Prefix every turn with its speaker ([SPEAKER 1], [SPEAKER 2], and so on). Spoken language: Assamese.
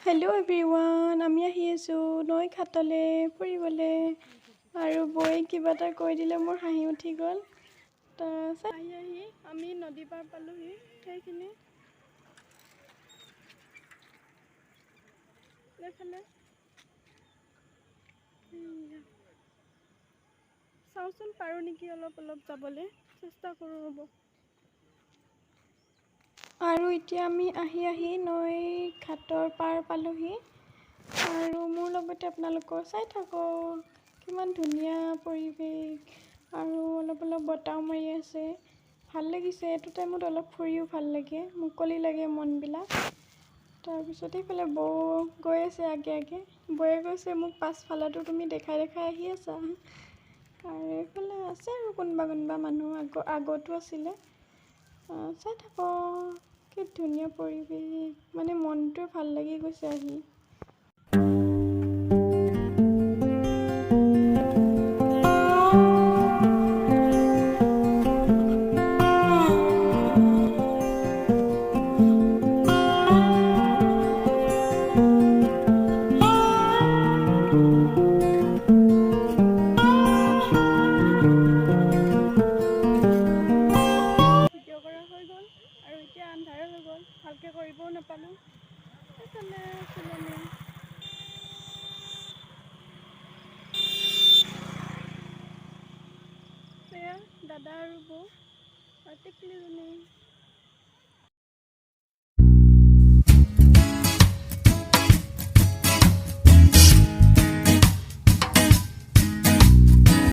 [SPEAKER 1] হেল্ল' এভৰিৱান, আমি আহি আছোঁ নৈ ঘাটলে ফুৰিবলৈ আৰু বৌয়ে কিবা এটা কৈ দিলে মোৰ হাঁহি উঠি গ'ল। তাৰপিছত আহি আমি নদী পাৰ পালোহি। সেইখিনি এইফালে চাওঁচোন পাৰোঁ নেকি অলপ যাবলৈ চেষ্টা কৰোঁ হ'ব। আৰু এতিয়া আমি আহি নৈ ঘাটৰ পাৰ পালোহি আৰু মোৰ লগতে আপোনালোকৰ চাই থাকক কিমান ধুনীয়া পৰিৱেশ আৰু অলপ বতাহ মাৰি আছে। ভাল লাগিছে, এইটো টাইমত অলপ ফুৰিও ভাল লাগে, মুকলি লাগে মনবিলাক। তাৰপিছত এইফালে বৌ গৈ আছে আগে বৌয়ে কৈছে মোক পাছফালতো তুমি দেখাই আহি আছা। আৰু এইফালে আছে আৰু কোনোবা মানুহ আগতো আছিলে। চাই থাকক কি ধুনীয়া পৰিৱেশ, মানে মনটো ভাল লাগি গৈছে আহি। আন্ধাৰ হৈ গ'ল, ভালকৈ কৰিবও নাপালোঁ। সেইফালে ফুলনি এয়া দাদা আৰু বৌ আৰু টিকলিজনী।